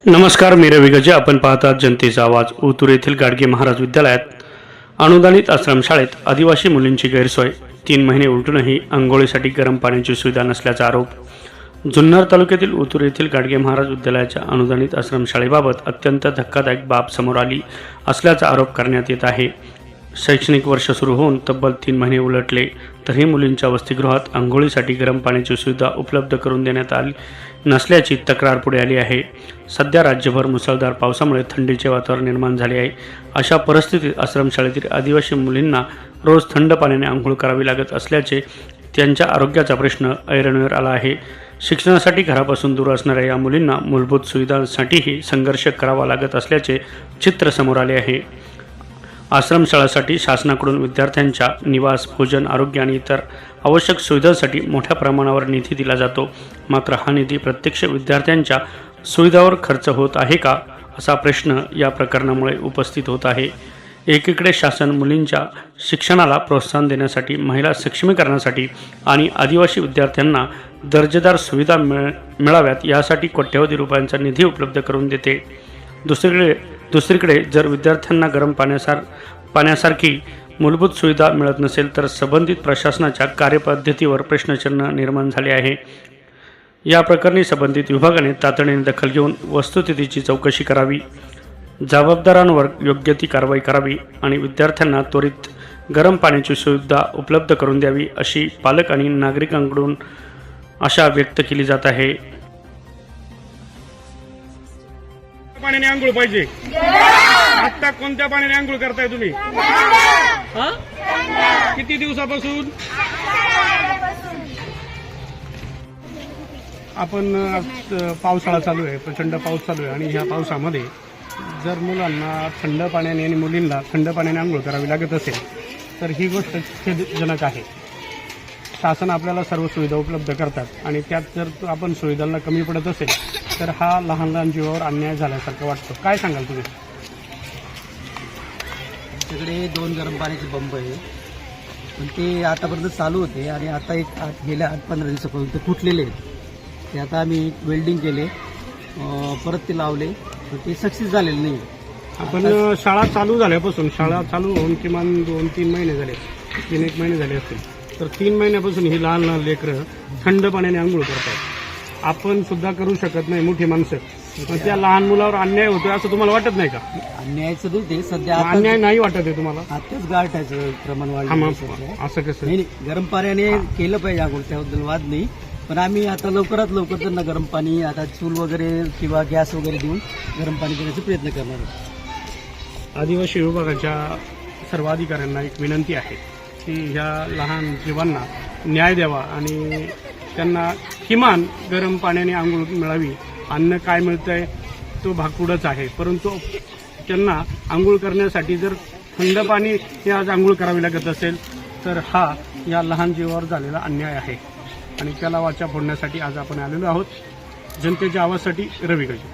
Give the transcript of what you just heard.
नमस्कार, मी रवी गजे. आपण पाहतात जनतेचा आवाज. ओतूर येथील गाडगे महाराज विद्यालयात अनुदानित आश्रमशाळेत आदिवासी मुलींची गैरसोय. 3 महिने उलटूनही अंघोळीसाठी गरम पाण्याची सुविधा नसल्याचा आरोप. जुन्नर तालुक्यातील ओतूर येथील गाडगे महाराज विद्यालयाच्या अनुदानित आश्रमशाळेबाबत अत्यंत धक्कादायक बाब समोर आली असल्याचा आरोप करण्यात येत आहे. शैक्षणिक वर्ष सुरू होऊन तब्बल 3 महिने उलटले तरीही मुलींच्या वसतिगृहात अंघोळीसाठी गरम पाण्याची सुविधा उपलब्ध करून देण्यात आली नसल्याची तक्रार पुढे आली आहे. सध्या राज्यभर मुसळधार पावसामुळे थंडीचे वातावरण निर्माण झाले आहे. अशा परिस्थितीत आश्रमशाळेतील आदिवासी मुलींना रोज थंड पाण्याने आंघोळ करावी लागत असल्याचे त्यांच्या आरोग्याचा प्रश्न ऐरणीवर आला आहे. शिक्षणासाठी घरापासून दूर असणाऱ्या या मुलींना मूलभूत सुविधांसाठीही संघर्ष करावा लागत असल्याचे चित्र समोर आले आहे. आश्रमशाळांसाठी शासनाकडून विद्यार्थ्यांच्या निवास, भोजन, आरोग्य आणि इतर आवश्यक सुविधांसाठी मोठ्या प्रमाणावर निधी दिला जातो. मात्र हा निधी प्रत्यक्ष विद्यार्थ्यांच्या सुविधावर खर्च होत आहे का, असा प्रश्न या प्रकरणामुळे उपस्थित होत आहे. एकीकडे शासन मुलींच्या शिक्षणाला प्रोत्साहन देण्यासाठी, महिला सक्षमीकरणासाठी आणि आदिवासी विद्यार्थ्यांना दर्जेदार सुविधा मिळाव्यात यासाठी कोट्यवधी रुपयांचा निधी उपलब्ध करून देते. दुसरीकडे जर विद्यार्थ्यांना गरम पाण्यासारखी मूलभूत सुविधा मिळत नसेल तर संबंधित प्रशासनाच्या कार्यपद्धतीवर प्रश्नचिन्ह निर्माण झाले आहे. या प्रकरणी संबंधित विभागाने तातडीने दखल घेऊन वस्तुस्थितीची चौकशी करावी, जबाबदारांवर योग्य ती कारवाई करावी आणि विद्यार्थ्यांना त्वरित गरम पाण्याची सुविधा उपलब्ध करून द्यावी, अशी पालक आणि नागरिकांकडून आशा व्यक्त केली जात आहे. पाण्याने आंघोळ पाहिजे. आता कोणत्या पाण्याने आंघोळ करताय तुम्ही? किती दिवसापासून? आपण पावसाळा चालू आहे, प्रचंड पाऊस चालू आहे आणि ह्या पावसामध्ये जर मुलांना थंड पाण्याने आणि मुलींना थंड पाण्याने आंघोळ करावी लागत असेल तर ही गोष्ट खेदजनक आहे. शासन आपल्याला सर्व सुविधा उपलब्ध करतात आणि त्यात जर आपण सुविधांना कमी पडत असेल तर हा लहान लहान जीवावर अन्याय झाल्यासारखं वाटतं. काय सांगाल तुम्ही? आमच्याकडे 2 गरम पाण्याचे पंप आहे, पण ते आतापर्यंत चालू होते आणि आता गेल्या 8-15 दिवसापासून ते फुटलेले आहेत. ते आता आम्ही वेल्डिंग केले, परत ते लावले, पण ते सक्सेस झालेले नाही. आपण शाळा चालू झाल्यापासून, शाळा चालू होऊन किमान 2-3 महिने झाले, 3-1 महिने झाले असतील, तर 3 महिन्यापासून ही लहान लहान लेकरं थंड पाण्याने आंघोळ करतात. आपण सुद्धा करू शकत नाही, मोठी माणसं, पण त्या लहान मुलावर अन्याय होतोय असं तुम्हाला वाटत नाही का? अन्यायचं दूर ते सध्या अन्याय नाही वाटत आहे तुम्हाला? आताच गारठ्याचं प्रमाण वाढलं. असं कसं? नाही, गरम पाण्याने केलं पाहिजे आंघोळ, त्याबद्दल वाद नाही, पण आम्ही आता लवकरात लवकर त्यांना गरम पाणी, आता चूल वगैरे किंवा गॅस वगैरे देऊन गरम पाणी देण्याचा प्रयत्न करणार आहोत. आदिवासी विभागाच्या सर्व अधिकाऱ्यांना एक विनंती आहे की ह्या लहान जीवांना न्याय द्यावा आणि त्यांना किमान गरम पाण्याने आंघोळ मिळावी. अन्न काय मिळतंय तो भागपुडच आहे, परंतु त्यांना आंघोळ करण्यासाठी जर थंड पाणी हे आज आंघोळ करावी लागत असेल तर हा या लहान जीवावर झालेला अन्याय आहे आणि त्याला वाचा फोडण्यासाठी आज आपण आलेलो आहोत. जनतेच्या आवाजासाठी रवी गजे.